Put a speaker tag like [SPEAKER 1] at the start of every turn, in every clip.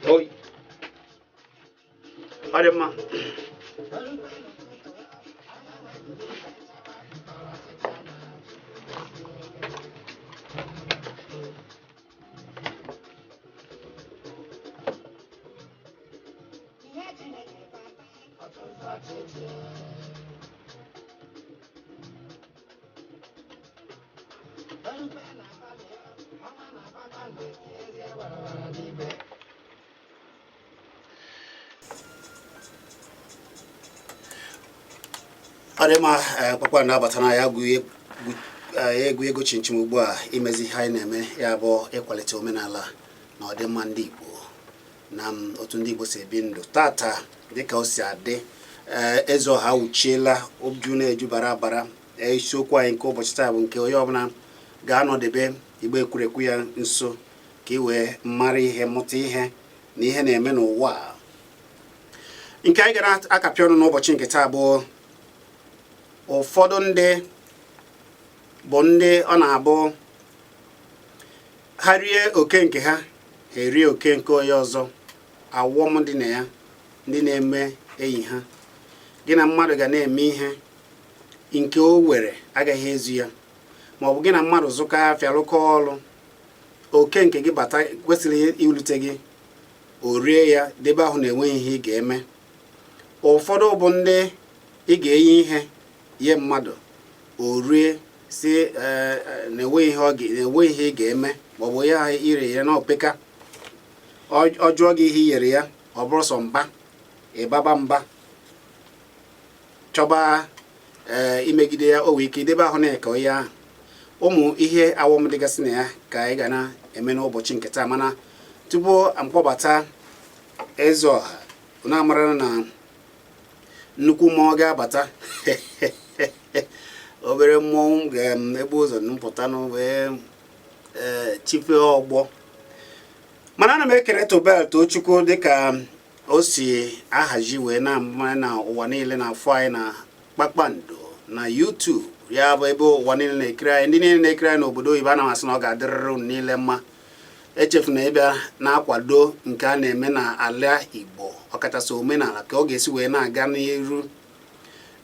[SPEAKER 1] Oi. Adema. Adema Kpakpando abatana ya egwu ego chinchim ugbu a imezi ihe anyị na-eme ya bụ ịkwalite omenala na ọdịmma ndị Igbo na otu ndị Igbo si ebi ndụ tata dịka o si adị. Ezeọha awụchiela oju na-eju bara bara. Isiokwu anyị nke ụbọchị taa bụ nke onye ọbụla ga-anọdebe Igbo ekwurekwu ya nso ka i wee mara ihe, mụta ihe na ihe na-eme n'ụwa. Nke anyị gara akapị ọnụ n'ụbọchị nke taa bụ ụfọdụ ndị bụ ndị ọ na-abụ ha rie oke nke ha erie oke nke onye ọzọ. Awọm dị na ya ndị na-eme enyi ha. Gị na mmadụ ga na-eme ihe nke o were agaghị ezu ya, ma ọ bụ gị na mmadụ zụkọ afịa rụkọ ọrụ, oke nke gị bata kwesịrị iwulite gị, o rie ya debe ahụ na-enweghị ihe ị ga-eme. Ụfọdụ bụ ndị ị ga-enye ihe ihe mmadụ o rie si na-enweghị ihe ị ga-eme, ma ọ bụ ya ire ya na opeka ọ jụọ gị ihe i yere ya ọ bụrụ sọ mba ịbaba mba chọba imegide ya, o nwee ike idebe ahụ na-eke ya. Ụmụ ihe awọm dịgasị na ya ka anyị ga na-eme n'ụbọchị nke taa. Mana tupu mkpọbata Ezeọha na-amara na nnukwu mmụọ ga-abata obere mmọnwụ ga-ebu ụzọ mpụta wee chife ọgbọ. Mana ana m ekele Tobel Tochukwu dịka o si ahazi wee na-ama na ụwa niile na-afọ anyị na Kpakpando na YouTube. Ya bụ ebe ụwa niile na-ekiri anyị, ndị niile na-ekiri anyị n'obodo oyibo ana masị na ọ ga-adịrịrị niile mma. Echefuna ịbịa na-akwado nke a na-eme na ala Igbo, ọkachasị omenala, ka ọ ga-esi wee na-aga n'iru.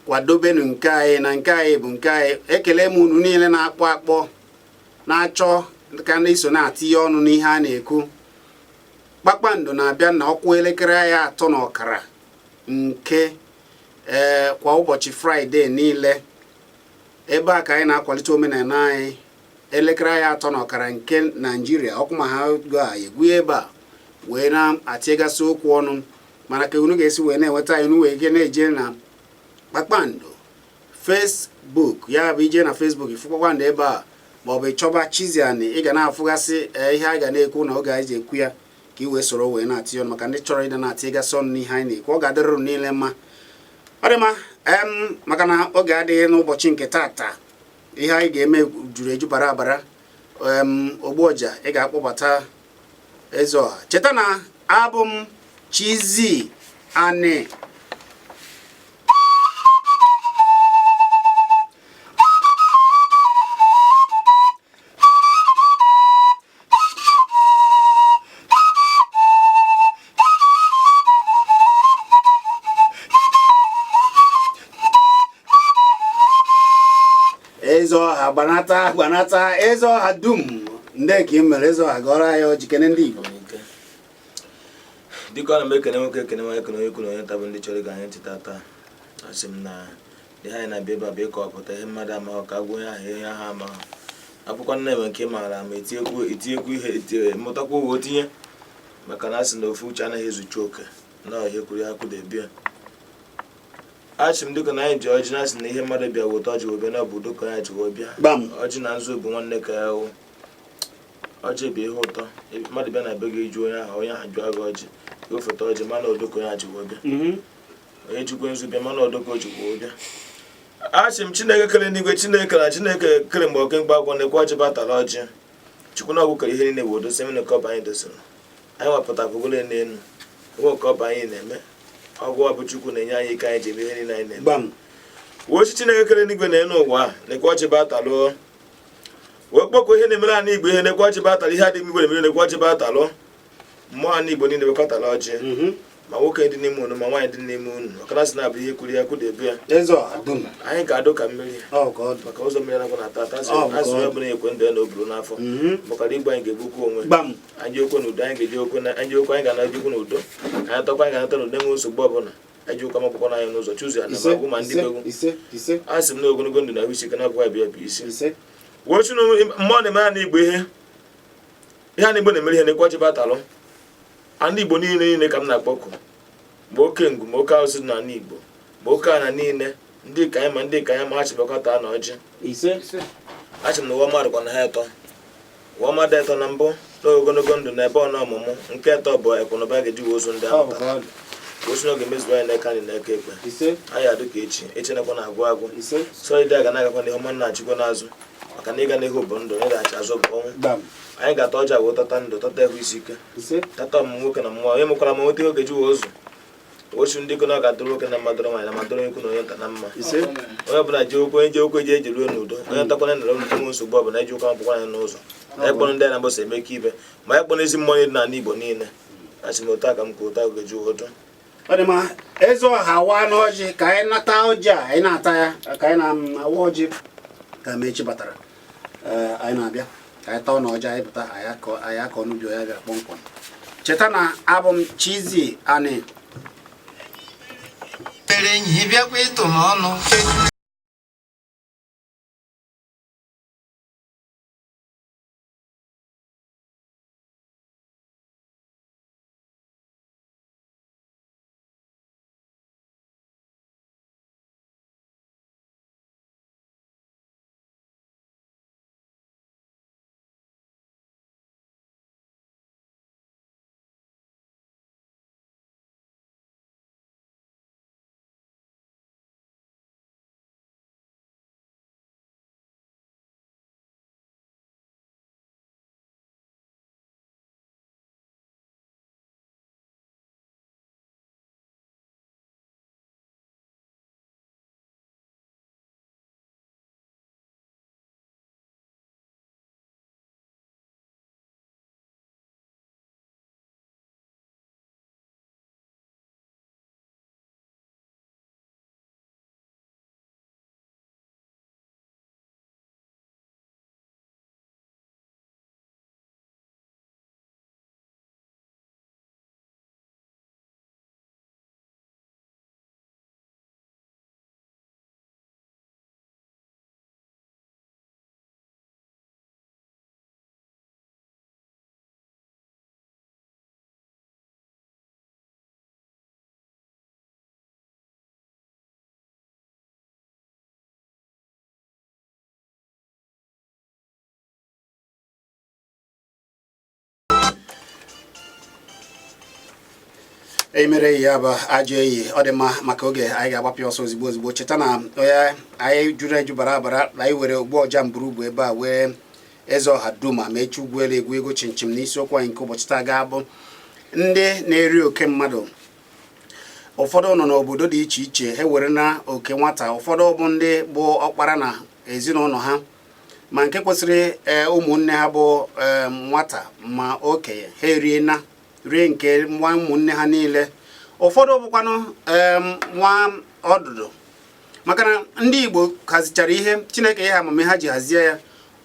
[SPEAKER 1] Kwadobenu nke anyị na nke anyị bụ nke anyị. Ekele m unu niile na-akpọ akpọ na-achọ ka ndị so na-atinye ọnụ n'ihe a na-ekwu. Kpakpando na-abịa na ọkwa elekere ya 3:30 nke kwa ụbọchị Fraịde niile. Ebe a ka anyị na-akwalite omenala anyị. Elekere ya 3:30 nke Naịjirịa, ọkwa ma ha ga-egwu ebe a wee na-atịgasị okwu ọnụ. Mana ka unu ga-esi wee na-enweta anyị, unu wee ike na-eje na Kpakpando Facebook, ya bụ ije na Facebook ifu Kpakpando ebe a, ma ọ bụ ịchọba Chizzy ị ga na-afụgasị ihe anyị ga na-ekwu na oge anyị ji ekwu ya, ka i wee soro wee na-atị ọnụ. Maka ndị chọrọ ịda na-atịgasị ọnụ n'ihe anyị na-ekwu, ọ ga-adịrịrụ niile mma. Ọ dị mma maka na oge adịghị n'ụbọchị nke tata. Ihe anyị ga-eme juru eju bara abara. Ogbuọja ị ga-akpọbata Ezeọha. Cheta na abụ m Chizzy Ani. Ezeọha gbanata Ezeọha dum ndị ka ị mere. Ezeọha gọrọ anyị ojikene ndị Igbo.
[SPEAKER 2] Dịka ọ na-ekene nwoke ekene nwa ekene onye kwuru onye tabụ ndị chọrọ ga anyị ntị tata. Asị m na dị anyị na-abịa ebe a bụ ịkọwapụta ihe mmadụ amaghị ka agwụ onye ahụ ihe ahụ amaghị. Akwụkwọ nna enwe nke maara ma etinyekwu ihe mụtakwa uwe otinye, maka na asị na ofu uche anaghị ezuchi oke na ihe kwuru ya kwudebia. Achị m dịka na anyị ji ọjị na asị na ihe mmadụ bịa weta ọjị webe na obodo ka anyị ji wee bịa. Ọjị na nzu bụ nwanne ka ya hụ. Ọjị bụ ihe ụtọ. Mmadụ bịa na be gị ju onye ahụ jụọ gị ọjị, ofeta ọjị mana odoko ya ji wee bịa. Onye jikwa nzu bịa mana odoko ji wee bịa. Achị m Chineke kere n'igwe, Chineke na Chineke kere mgbe oke mgbe agwọ na-ekwe ọjị batara ọjị. Chukwu na ọgwụ kere ihe niile wee dosa emene ka ọba anyị dosara. Anyị wapụta bụgole n'elu nwe ka ọba anyị na-eme. Ọgwụ ọ bụ Chukwu na-enye anyị ike anyị ji eme ihe niile anyị na-eme. Wochi Chineke kere n'igwe na enu ụwa na-ekwe ọjị batalụ. wee kpọkọ ihe na-emere anyị Igbo ihe na-ekwe ọchị batalụ ihe adịghị Igbo na-emere na-ekwe ọchị batalụ mmụọ anyị Igbo niile bekọtala ọchị ma nwoke dị n'ime unu ma nwaanyị dị n'ime unu ọkara sị na-abụ ihe kwuru ya kwudebe ya anyị ga-adụ ka mmiri maka ụzọ mmiri nakwa na tata azụ ya bụla ekwe ndụ ya na oburu n'afọ makara Igbo anyị ga-egbukwa onwe anyị okwe n'udo anyị ga-eji okwe anyị ga-anajikwu n'udo anyị tọkwa anyị ga-anata n'udo enwe nsogbu ọbụla anyị okwe makwụkwọ n'anya n'ụzọ Chizzy anabagwụ ma ndị begwu a sị m na ogologo ndụ na ahụ isi ike na-abụghị abịa bụ isi wochu mmụọ na-eme ha n'Igbo ihe a n'Igbo na-emere ihe na-ekwe ọchị batalụ ndị Igbo niile ka m na-akpọku ma oke ngwu ma oke arụsị na ala Igbo ma oke ana niile ndị ka anyị ma ha chịbakọta na ọjị achị m na ụwa mmadụ kwa na ha eto ụwa mmadụ eto na mbụ na ogologo ndụ na ebe ọna ọmụmụ nke eto bụ ekwenụba ga-eji wee ozu ndị ahụ osu n'oge mezuo anyị n'aka anyị n'aka ekpe anyị adụ ka echi nakwa na agwụ agwụ sọ ịdị aga na-agakwa n'ihe ọma na-achịkwa n'azụ maka na ịga n'ihu bụ ndụ ịdachi azụ bụ ọnwụ anyị ga-ata ọja wee tata ndụ tata ịhụ isi ike tata ọmụmụ nwoke na mmụọ onye mekwara ma nweta oge ji wee ozu ochu ndị na ọ ga-adụrụ nwoke na mmadụrụ nwaanyị na madụrụ ekwu na onye nta na mma onye ọbụla ji okwu onye ji okwu eji ruo n'udo onye ntakwana nara nwe nsogbu ọbụla eji ụka akwụkwọ anyị n'ụzọ na ekpọrọ ndị a na-agbasa emeka ibe ma ya kpọrọ ezi mmụọ dị n'ala Igbo niile achị m ụta ka m ka ụta oge ji ụdọ
[SPEAKER 1] ọ dị ma eze ọha awa n'ọjị ka anyị nata ọjị a anyị na-ata ya ka anyị na-awa ọjị ka mechi batara anyị na-abịa ka anyị taa na ọjị anyị pụta anyị akọ n'ubi ya bịara kpọmkwem cheta na abụ m Chizzy ani
[SPEAKER 3] enyi bịakwa ịtụ m ọnụ
[SPEAKER 1] emere ya bụ ajọ eyi ọ dị mma maka oge anyị ga-agbapụ ọsọ ozigbo cheta na onye anyị juru eju bara na anyị were ogbu ọja mburugbu ebe a wee eze ọha duma ma echi ugwu egwu ego chinchim n'isiokwu anyị nke ụbọchị taa ga-abụ ndị na-eri oke mmadụ. Ụfọdụ nọ n'obodo dị iche iche ha were na oke nwata, ụfọdụ bụ ndị bụ ọkpara na ezinụlọ ha ma nke kwesịrị ụmụnne ha bụ nwata ma okenye ha rie nke nwa ụmụnne ha niile. Ụfọdụ bụkwanụ nwa ọdụdụ maka na ndị Igbo hazichara ihe Chineke ihe amamihe ha ji hazie ya.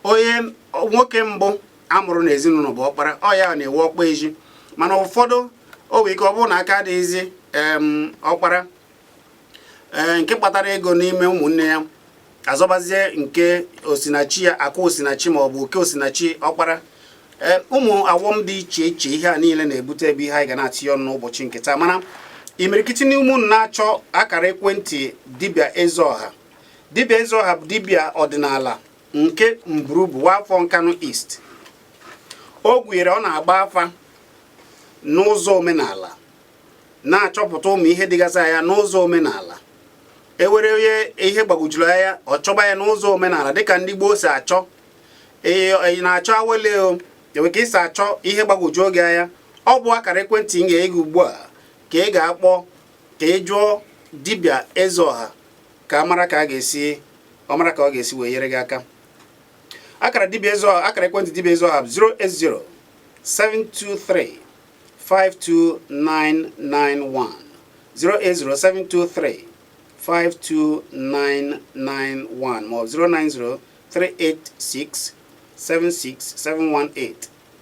[SPEAKER 1] Onye nwoke mbụ amụrụ n'ezinụlọ bụ ọkpara, ọ ya na-ewe ọkpa eji, mana ụfọdụ o nwere ike ọ bụrụ na aka adịghịzi ọkpara nke kpatara ego n'ime ụmụnne ya azọbazie nke osinachi ya akwa osinachi ma ọ bụ oke osinachi ọkpara. Ụmụ awọm dị iche iche ihe a niile na-ebute ebe ihe anyị ga na-atinye ọnụ n'ụbọchị nke taa. Mana imirikiti n'ime unu na-achọ akara ekwentị dibịa Ezeọha. Dibịa Ezeọha bụ dibịa ọdịnala nke Mburubu Wafọ Nkanu East. O gwere ọ na-agba afa n'ụzọ omenala, na-achọpụta ụmụ ihe dịgasị ya n'ụzọ omenala. Ewere onye ihe gbagwojuru ya ọ chọba ya n'ụzọ omenala dịka ndị Gboo si achọ. Ị na-achọ awele o, enwe ka ị si achọ ihe gbagwoju oge ya. Ọ bụ akara ekwentị ị ga-ege ugbu a ka ị ga-akpọ ka ị jụọ dibịa Ezeọha ka ọ mara ka ọ ga-esi wee nyere gị aka. akara dibịa ezo akara ekwentị dibịa ezo ha 080 723 52991 080 723 52991 ma ọ bụ 090 386 76718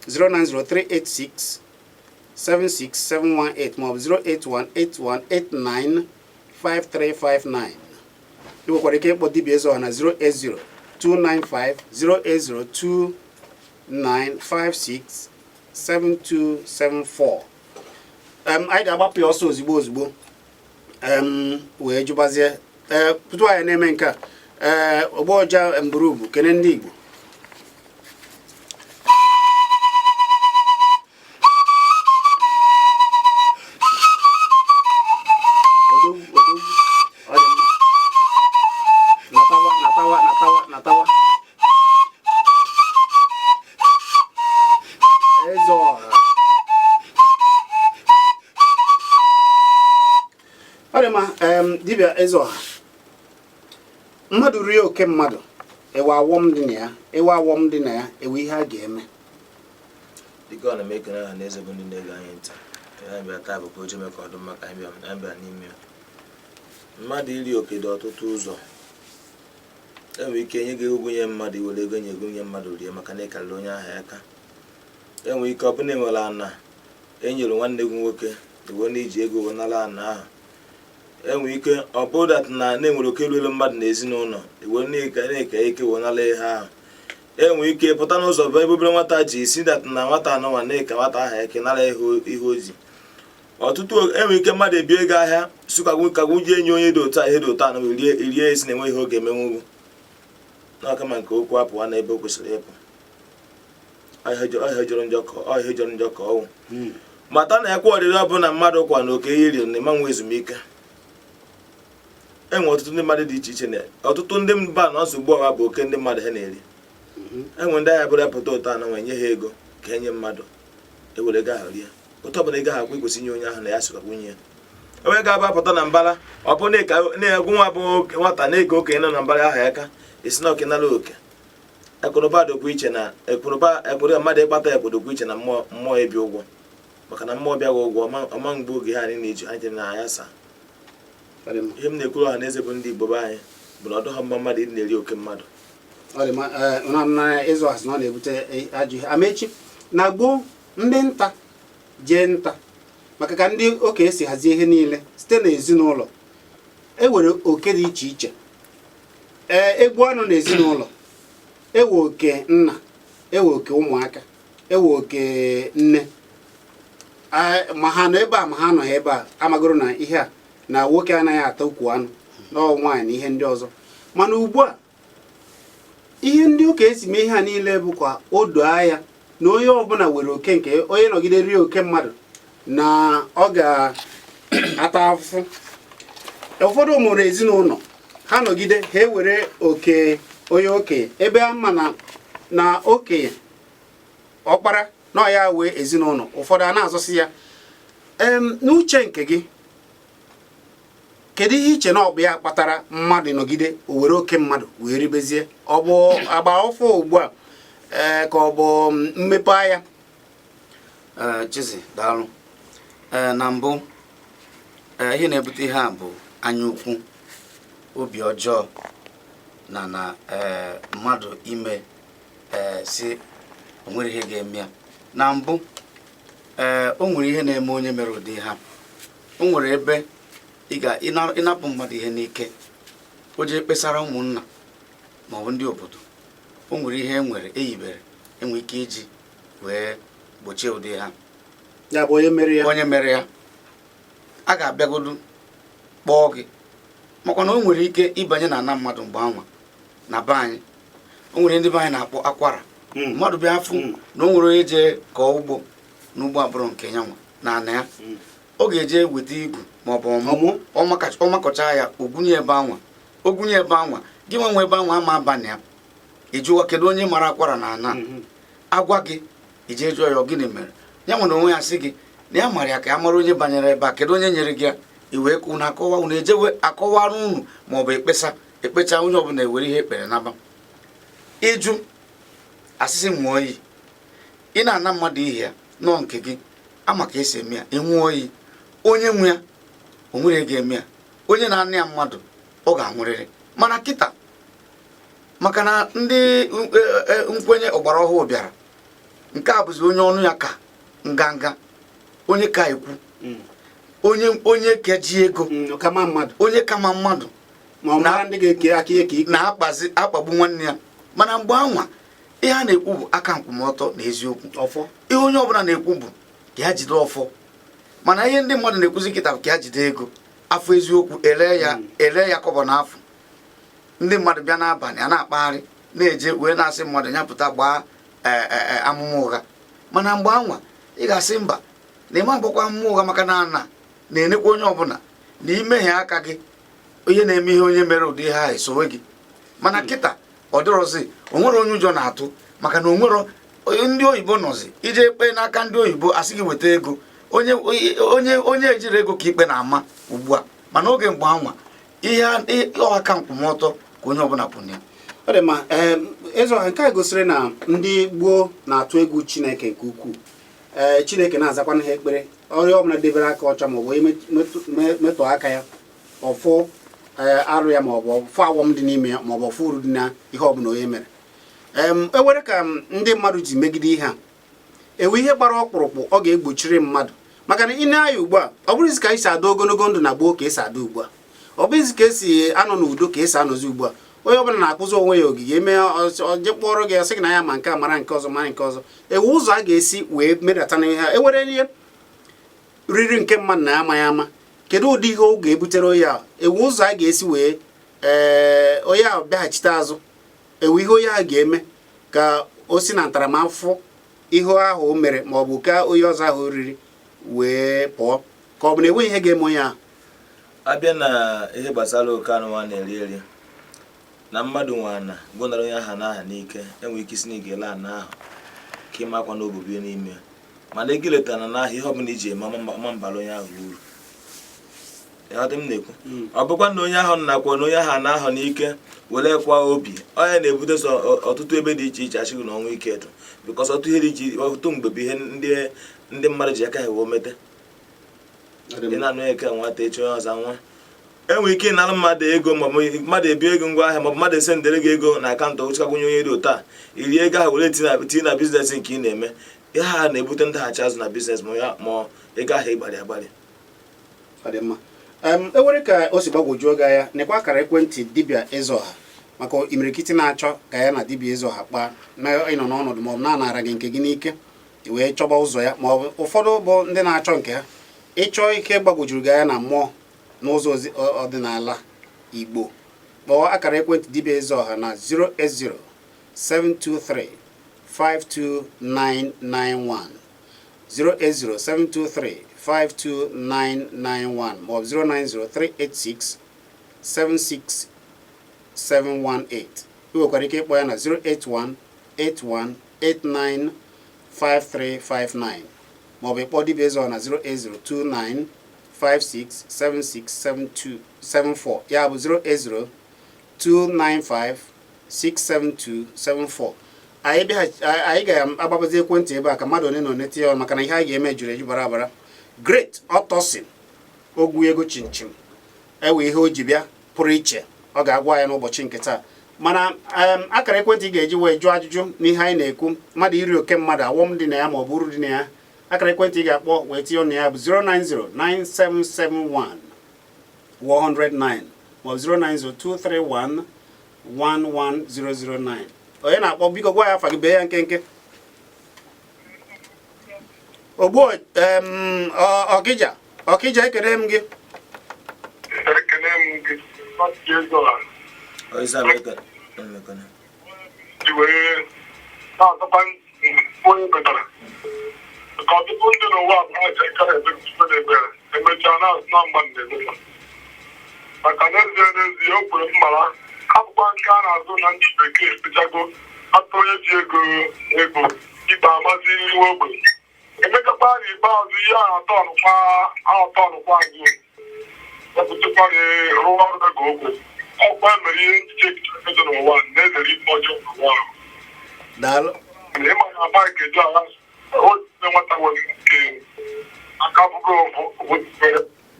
[SPEAKER 1] 090 386 76718 ma ọ bụ 0818189 5359. ị nwekwara ike ịkpọ dibịa ezo na 080 295 0802956 7274. anyị ga-agbapụ ya ọsọ ozugbo wee jụbazie tutu anyị na-eme nke a ọgbọja mburubu kene ndị Igbo. natawa dibịa eze ọha mmadụ rie oke mmadụ ewe awọm dị na ya ewe ihe a ga-eme
[SPEAKER 2] dịka ọ na-eme ekene ha na eze bụ ndị na-ege anyị ntị anyị bịa taa bụkwa oje meka ọdụ maka anyị bịa n'ime ya. Mmadụ iri oke dị ọtụtụ ụzọ. Enwere ike enye gị ogwunye mmadụ iwere ego nye egwunye mmadụ rie maka na ịkarịrị onye ahụ aka. Enwere ike ọ bụ na enwere ana enyere nwanne gị nwoke iwe na iji ego wenara ana ahụ. Enwere ike ọ bụ dat na na-enwere oke ruelu mmadụ na ezinụlọ iwe na-eke ike wenara ihe ahụ. Enwere ike pụta n'ụzọ bụ ebe obere nwata ji isi dat na nwata anọnwa na-eke nwata ahụ eke nara ihe ozi. Ọtụtụ enwere ike mmadụ ebie ego ahịa sụkagwu ji enye onye dị otu a ihe dị otu a na rie esi na enwe ihe oge emenwugwu n'aka ma nke okwu apụwa na ebe o kwesịrị ịpụ. Ọhịa jọrọ njọ ka ọnwụ mata na ekwe ọdịrị ọbụla mmadụ kwa na oke ihe iri na ịmanwe ezumike. Enwe ọtụtụ ndị mmadụ dị iche iche na ọtụtụ ndị mba na nsogbu ọha bụ oke ndị mmadụ ha na-eri. Enwe ndị ahịa bụrụ pụta ụtọ anọ nye ha ego ka enye mmadụ ewere gaa rie otu ọbụla ị gaghị akwa ikwesị inye onye ahụ na ya sịkwakwunye ya. Enwe ga-abapụta na mbara ọ bụ na-egwu nwa bụ nwata na-ege okenye nọ na mbara ahụ aka esi na okenala oke. Ekpụrụba dokwu iche na ekpụrụ mmadụ ịkpata ekpodokwu iche na mmụọ ebi ụgwọ maka na mmụọ bịaghị ụgwọ ọma mgbe oge ha anyị na-eji anyị na ya saa. Ihe m na-ekwuru ọha na eze bụ ndị Igbo be anyị bụ na ọdụ ha mma mmadụ ịdị na-eri oke mmadụ.
[SPEAKER 1] ịzụ asị na ọ na-ebute ajọ ihe amechi na gboo ndị nta jee nta maka ka ndị okenye si hazie ihe niile site n'ezinụlọ. Ewere oke dị iche iche egbu anụ n'ezinụlọ, ewe oke nna, ewe oke ụmụaka, ewe oke nne, ma ha nọ ebe a ma ha anọghị ebe a amagoro na ihe a na nwoke anaghị ata ukwu anụ n'ọnwụ nwaanyị na ihe ndị ọzọ. Mana ugbu a ihe ndị ụka esi mee ihe a niile bụkwa o doo anya na onye ọbụla were oke nke onye nọgide rie oke mmadụ na ọ ga-ata afụfụ. Ụfọdụ mụrụ ezinụlọ ha nọgide ha ewere oke onye okenye ebe a ma na okenye ọkpara na ya wee ezinụlọ ụfọdụ a na-azọsi ya. N'uche nke gị kedu ihe iche na ọ bụ ya kpatara mmadụ nọgide o were oke mmadụ wee ribezie? Ọ bụ agba ọfụ ugbu a ka ọ bụ mmepe anya?
[SPEAKER 3] Chizzy daalụ. Na mbụ ihe na-ebute ihe a bụ anya ukwu, obi ọjọọ na mmadụ ime si o nwere ihe ga-eme ya. Na mbụ o nwere ihe na-eme onye mere ụdị ha. O nwere ebe ịnapụ mmadụ ihe n'ike o jee kpesara ụmụnna maọbụ ndị obodo. O nwere ihe eyibere enwe ike iji wee gbochie ụdị ha.
[SPEAKER 1] Ya bụ onye mere ya
[SPEAKER 3] a ga-abịagodu kpọọ gị makwa na o nwere ike ịbanye na ana mmadụ mgbe anwa na be anyị. O nwere ndị be anyị na-akpọ akwara. Mmadụ bịa afụ na o nwere onye jee kọọ ugbo n'ugbo abụrụ nke ya nwa na ana ya. Ọ ga-eje weta igu maọbụ ọ makọcha ya ogwunye ebe anwa gị nwe ebe anwa ama abalị ya ịjụwa kedu onye mara akwara na ana agwa gị ije jụọ ya ọ gịnị mere ya nwere onwe ya sị gị na ya mara ya ka ya mara onye banyere ebe a kedu onye nyere gị ya iwee kụ na akọwa unu ejewe akọwara unu maọbụ ekpecha onye ọbụla ewere ihe ekpere naba. Ịjụ asịsị nwụọ iyi ị na-ana mmadụ ihe ya nọ nke gị ama ka esi eme ya ịnwụọ iyi onye nwe ya o nwere ga-eme ya onye na-anị ya mmadụ ọ ga-anwụrịrị mana kịta maka na ndị nkwenye ọgbara ọhụụ bịara nke a bụzi onye ọnụ ya ka nganga onye ka ekwu onye keji ego onye kama mmadụ na-akpagbu nwanne ya mana mgbe anwa ihe a na-ekwu bụ aka nkwụmọtọ na eziokwu ihe onye ọbụla na-ekwu bụ ka ya jide ọfọ mana ihe ndị mmadụ na-ekwuzi kịta ka ya jide ego afọ eziokwu ele ya kọbọ n'afọ ndị mmadụ bịa n'abalị a na-akpagharị na-eje wee na-asị mmadụ nyapụta gbaa amụma ụgha mana mgbe anwa ị ga-asị mba na ịma agbakwa amụma ụgha maka na na-enekwa onye ọbụla na imehie aka gị onye na-eme ihe onye mere ụdị ihe ahụ esowe gị mana kịta ọ dịrọzi onwere onye ụjọ na-atụ maka na onwere ndị oyibo nọzi ije ikpe n'aka ndị oyibo asị gị weta ego onye ejiri ego ka ikpe na-ama ugbu a mana oge mgbe anwa ihe aka nkwụmọtọ ka onye ọbụla pụrụ ya
[SPEAKER 1] ọ dị mma Ezeọha nke a gosiri na ndị gboo na-atụ egwu Chineke nke ukwuu Chineke na-azakwana ha ekpere ọrịa ọbụla debere aka ọcha maọbụ metụ aka ya ọfụ arụ ya maọbụ ọfụ awọm dị n'ime ya maọbụ ọfụ uru dị na ihe ọbụla onye mere ewere ka ndị mmadụ ji megide ihe a ewe ihe gbara ọkpụrụkpụ ọ ga-egbochiri mmadụ maka na ị na-anya ugbu a ọ bụrụzi ka esi adị ogologo ndụ na gboo ka esi adị ugbu a ọ bụghịzi ka esi anọ n'udo ka esi anọzi ugbu a onye ọbụla na-akpụzi onwe ya ogige eme je kpọrọ gị sị gị na ya ma nke a mara nke ọzọ mara nke ọzọ ewe ụzọ a ga-esi wee medata na ihe ha ewere ihe riri nke mmadụ na amaghị ama kedu ụdị ihe ọ ga-ebutere onye a ewe ụzọ a ga-esi wee onye a bịaghachite azụ ewe ihe onye a ga-eme ka o si na ntaramahụhụ ihe ahụ o mere ma ọ bụ ka onye ọzọ ahụ riri wee pụọ ka ọ bụ na enweghị ihe ga-eme onye ahụ
[SPEAKER 2] abịa na ihe gbasara oke anụ nwa na-eri eri na mmadụ nwana gụnara onye aha n'aha n'ike enwere ike isi na ị ga-ele ana ahụ ka ịma akwa na obobi n'ime mana ego letara na ahụ ihe ọbụla iji eme ma mbara onye ahụ uru dị m na-ekwu ọ bụkwa na onye ahụ nakwa na onye ahụ na ahụ n'ike were kwa obi onye na-ebute so ọtụtụ ebe dị iche iche achịghị na ọnwa ike etu bikọs ọtụtụ ihe dị iche ọtụtụ mgbe bụ ihe ndị mmadụ ji aka ha wee mete ị na-anụ eke nwata echi onye ọzọ nwa enwere ike ịnara mmadụ ego maọbụ mmadụ ebi ego ngwa ahịa maọbụ mmadụ esendere gị ego na akaụntụ ochekagwunye onye dị ụtọ a iri ego ahụ were tinye na biznes nke ị na-eme ihe ha na-ebute ndaghachi azụ na biznes ma ego ahụ ịgbalị agbalị
[SPEAKER 1] ewere ka o si gbagwoju oge ya nekwa akara ekwentị dibịa Ezeọha maka imirikiti na-achọ ka ya na dibịa Ezeọha kpaa na ịnọ n'ọnọdụ maọbụ na-anara gị nke gị n'ike wee chọba ụzọ ya maọbụ ụfọdụ bụ ndị na-achọ nke ha ịchọọ ike gbagwojuru gị ya na mmụọ n'ụzọ ọdịnala Igbo kpọọ akara ekwentị dibịa Ezeọha na 08072352991 08072352991 maọbụ 09038676718 ị nwekwara ike ịkpọ ya na 08181895359 maọbụ ịkpọ dibịa Ezeọha na 08029567674 ya bụ 08029567274 anyị ga-agbabazi ekwentị ebe a ka mmadụ one na one tinye ọnụ maka na ihe anyị ga-eme juru eju bara bara Great Ọtọsin ogwu ego chinchim ewe ihe o ji bịa pụrụ iche ọ ga-agwa ya n'ụbọchị nke taa mana akara ekwentị ga-eji wee jụọ ajụjụ n'ihe anyị na-ekwu mmadụ iri oke mmadụ awọm dị na ya ma ọ bụ uru dị na ya akara ekwentị ị ga-akpọ wee tinye ọnụ ya bụ 0909771 maọbụ 09023111009 onye na-akpọ biko gwa ya afa gị bee ya nkenke ogbo ọkịja ekele m gị
[SPEAKER 4] ka ọtụtụ ndị n'ụwa bụ ha ji ekere ebere emechaa na mmadụ na-eme maka n'ezie o kwere mmara akwụkwọ nke a na-azụ na ndị bekee epechago atụ onye ji ego ikpe amazi iwe ogbenye emekakwa n'ikpeazụ ihe atọnụkwa azụ epụtakwara rụọ ọrụ ego ogbe ọkwa mere ihe nchiche ebido n'ụwa na-ezere ife ọjọọ n'ụwa ahụ
[SPEAKER 1] daalụ
[SPEAKER 4] ịma na Mike ji ala ote nwata nwere nke aka bụgo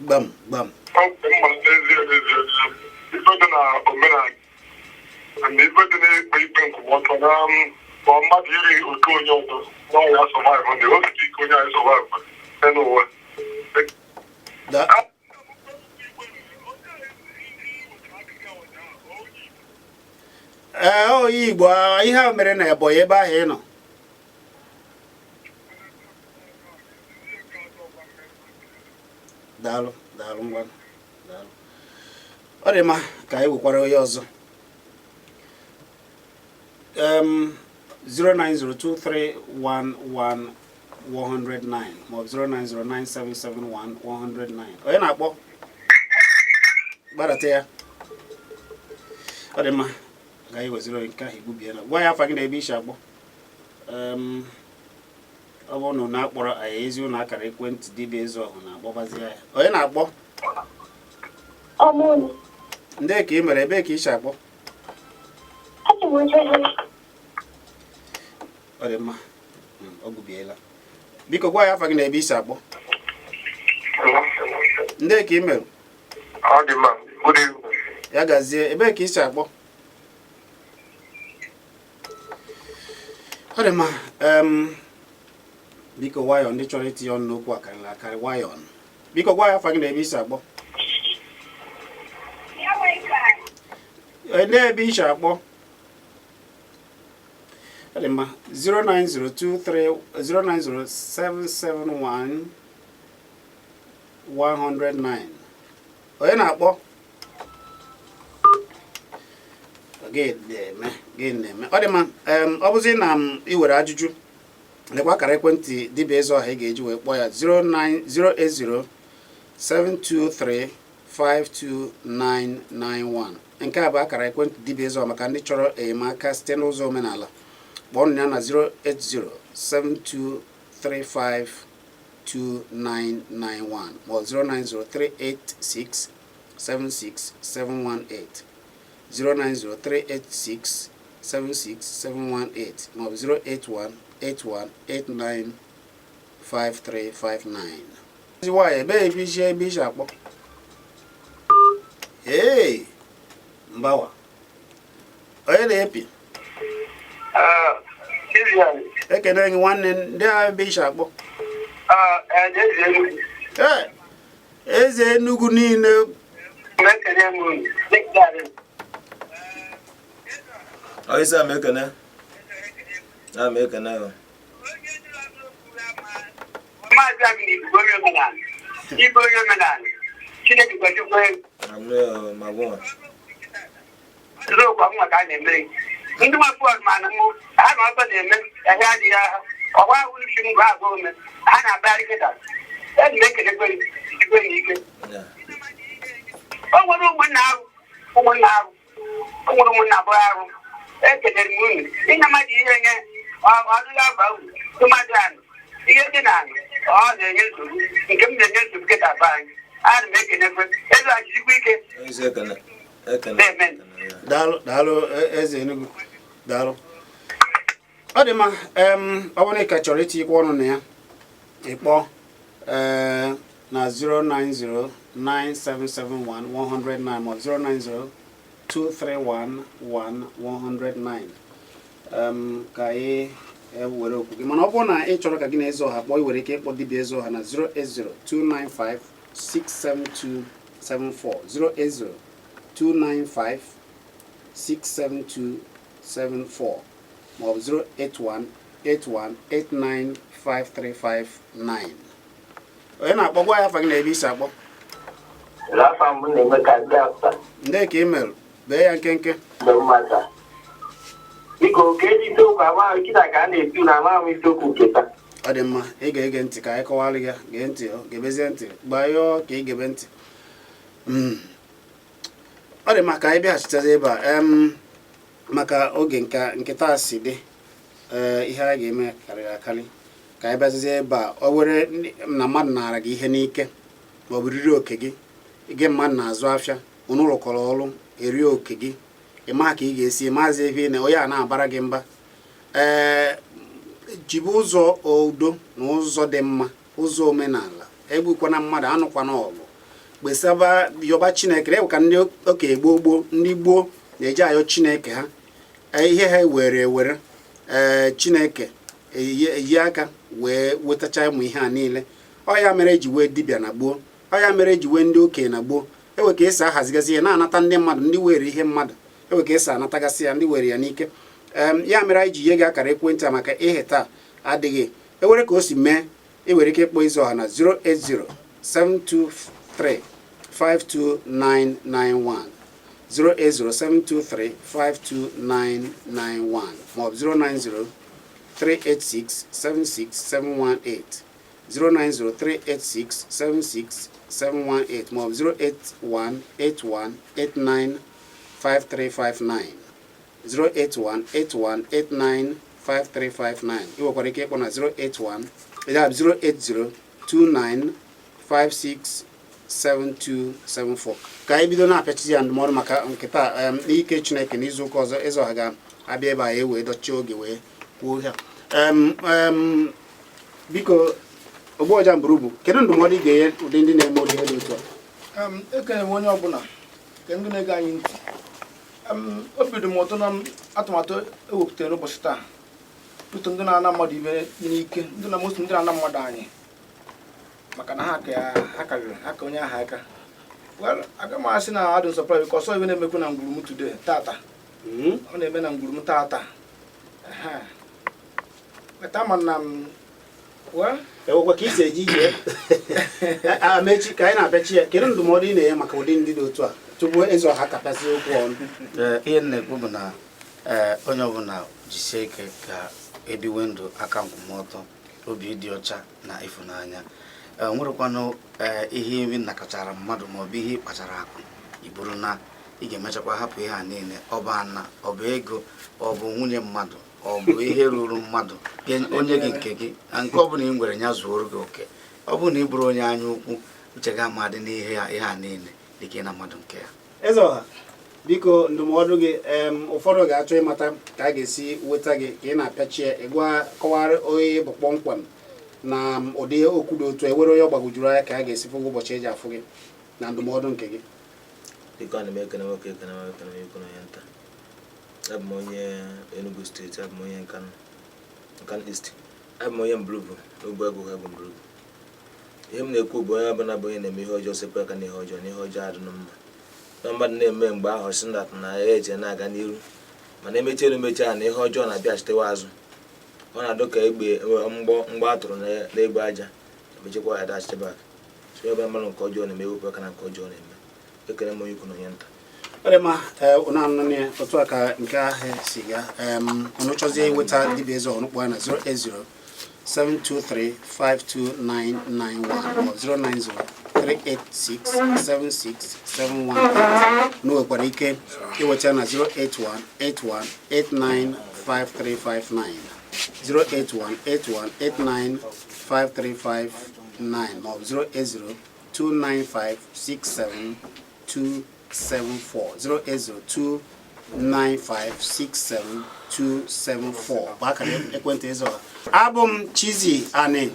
[SPEAKER 1] gbam gbam
[SPEAKER 4] ọgwụ mma n'ezie ife dị na omenala na ife dị na-ekpe ikpe nkwụmọtọ na ma mmadụ iri otu onye ọzọ n'ọya sọvaịv na otu ike onye anyị sọvaịv n'ụwa
[SPEAKER 1] onye Igbo ihe a mere na Ebonyi ebe ahụ ị nọ daalụ daalụ ngwa daalụ ọ dị mma ka anyị nwekwara onye ọzọ 09023111109 maọbụ 09097711109 onye na-akpọ gbadata ya ọ dị mma ka anyị weziri onye nke ahụ igbubiela gwa ya afa gị na ebe isi akpọ ọ bụrụ na akpọrọ anyị ezi ụlọ akara ekwentị dibịa eze ọhụ na-akpọbazi ya onye na-akpọ ndị ka ị mere ebe ka isi akpọ ọ dị mma ọ gụbiela biko gwa ya afa gị na ebe isi akpọ ndị ka ị mere ya gazie ebe ka isi akpọ ọ dị mma biko nwayọ ndị chọrọ itinye ọnụ n'okwu akarịla akarị nwayọ biko gwa ya afa gị na ebe isi akpọ ndị ebe isi akpọ ọ dị mma 0902771 109 onye na-akpọ gị na-eme ọ dị mma ọ bụzi na ị were ajụjụ lekwa akara ekwentị dibịa eze ọha ị ga-eji wee kpọọ ya 08072352991 nke a bụ akara ekwentị dibịa eze ọha maka ndị chọrọ enyemaka site n'ụzọ omenala kpọọ ya na 08072352991 ma 09038676718 09038676718 ma 08181895359 nwanyị ebe ebe isi akpọ mbawa onye na-epi ekene gị nwanne ndị a ebe isi akpọ eze Enugu niile
[SPEAKER 2] Oisa amekene. Amekene yo.
[SPEAKER 5] Maazị Agnes onye omenala. Igbo onye omenala. Chineke gwajukwe.
[SPEAKER 2] Amle magwa.
[SPEAKER 5] Zo kwa mwa ka na-eme. Ndị mmadụ ọdụmanụ mụ ha na ọtọ na-eme ahịa adịghị agha. Ọgwa ụlọ isi mgbe agwa ome ha na-abịarị kịta. Eji m ekelekwe igwe n'ike. O nwere ụmụnna arụ. O nwere ụmụnna abụọ arụ. Ekelere m unu ịnya mmadụ ihe nye ọdụghị aba uru tụmadụ anụ ihe dị na anụ ọ na-enye nsogbu nke m na-enye nsogbu kịta ba anyị ana m ekelekwe ezeghachizikwa ike
[SPEAKER 1] daalụ eze Enugu daalụ ọ dị mma ọ bụrụ na ị ka chọrọ itinyekwa ọnụ na ya ịkpọ na 09097711109 ma 09023111109 ka anyị were okwu gị mana ọ bụrụ na ị chọrọ ka gị na eze ọha kpọọ ị nwere ike ịkpọ dibịa eze ọha na 08029567274 08029567274 maọbụ 08181895359 onye na-akpọ gwa ya afa gị na ebe isi akpọ ndị ka ị merụ bee ya nkenke ọ dị mma ị ga-ege ntị ka anyị kọwalụ ya gee ntị gebezie ntị gbaa ya ka ị gebe ntị ọ dị mma ka anyị bịaghachitazi ebe a maka oge nkịta si dị ihe a ga-eme karịrị akarị ka anyị bịazizie ebe a ọ were na mmadụ nara gị ihe n'ike ma ọ bụ riri oke gị gị mmadụ na-azụ afịa unu rụkọrọ ọrụ eri oke gị ịma ka ị ga-esi maazị evi na onye a na-abara gị mba jibe ụzọ udo na ụzọ dị mma, ụzọ omenala, egbukwana mmadụ, anụkwana ọgụ, gbesaba yọba Chineke. Ewe ka ndị okenye gboo ndị gboo na-eji ayọ Chineke ha ihe ha were Chineke eyi aka wee wetacha ụmụ ihe a niile. Ọ ya mere eji wee dibịa na gboo, ọ ya mere eji wee ndị okenye na gboo. Ewe ka esi ahazigasị ihe na-anata ndị mmadụ ndị were ihe mmadụ, ewe ka esi anatagasị ya ndị were ya n'ike. Ya mere anyị ji nye gị akara ekwentị a maka ihe taa adịghị ewere ka o si mee. ị nwere ike ịkpọ izu ọha na 08072352991 08072352991 maọbụ 09038676718 09038676718 maọbụ 08181895359 08181895359. ị nwekwara ike ịkpọ na 08029567274. ka anyị bido na-apịachizi ya ndụmọdụ maka nkịta n'ike Chineke n'izu ụka ọzọ ịzọ ha ga-abịa ebe a wee dochie oge wee kwuo ha. Biko Ogbuọja Mburubu, kedu ndụmọdụ ị ga-enye ụdị ndị na-eme ụdị ihe dị otu a?
[SPEAKER 6] Ekene m onye ọbụla nke ndị na-ege anyị ntị. Obi dị m ụtọ na atụmatụ ewepụtara n'ụbọchị taa, ụtụ ndị na-ana mmadụ ibe n'ike, ndị na mosu ndị na-ana mmadụ anyị maka na ha karịrị aka onye aha aka. Aga m asị na adị nsọpụrụ ka ọsọ ibe na-emekwu na ngwuru m today tata. Ọ na-eme na ngwuru m tata. Ama na
[SPEAKER 1] ewekwa ka isi eji ije amechi ka anyị na-apịachi ya. Kedu ndụmọdụ ị na-enye maka ụdị ndị dị otu a tupu ịzụ ọha kapịasị okwu ọnụ?
[SPEAKER 3] Ihe m na-ekwu bụ na onye ọbụla jisie ike ka ebiwe ndụ aka nkwụmọtọ, obi dị ọcha na ịfụnanya. Nwerekwanụ ihe nri nakọchara mmadụ maọbụ ihe kpachara akụ iburu na ị ga-emechakwa hapụ ihe a niile. Ọ bụ ana, ọ bụ ego, ọ bụ nwunye mmadụ, ọ bụ ihe ruru mmadụ, onye gị nke gị, nke ọ bụla ị nwere ya zuoro gị oke. Ọ bụrụ na ị bụrụ onye anya ukwu, uche gị amadị n'ihe a niile dịka ị na mmadụ nke ya.
[SPEAKER 1] Eze ọha, biko ndụmọdụ gị ụfọdụ ga-achọ ịmata ka a ga-esi weta gị ka ị na-apịachie kọwara onye bụ kpọmkwem na ụdị okwu dị otu ewere onye ọ gbagojuru anya ka a ga-esi fụ ụbọchị eji afụ gị na ndụmọdụ nke gị.
[SPEAKER 2] Dịka ọ na-eme ekene nwoke ekene ikwu onye nta. Abụ m onye Enugu steeti, abụ m onye Nkanu East, abụ m onye Mburubu n'ugbo agụ ha bụ Mburubu. Ihe m na-ekwu bụ onye ọbụla bụ onye na-eme ihe ọjọọ sepụ aka n'ihe ọjọọ, n'ihe ọjọọ adịnụ mma. Na mmadụ na-eme mgbe ahụ si ndat na ya eje na-aga n'iru, mana emechi ha na ihe ọjọọ na-abịachitewa azụ. Ọ na-adụ ka mgbọ a tụrụ n'egbe aja emechekwa ya dachitebak. So ebe mmadụ nke ọjọọ na-eme ewepụ aka na nke ọjọọ na-eme. Ekene m onye ikwu na onye nta.
[SPEAKER 1] Ọ dị mma, ụnụ ya otu a ka nke ahụ si gaa. Ọnụ chọzie iweta dibịa eze ọnụ kpọọ ya na 08072352991 09038676718. N'nwekwara ike iweta na 08181895359 08181895359 maọbụ 08029567274 08029567274 bụ akara ekwentị eze ọha. Abụ m Chizzy Ani.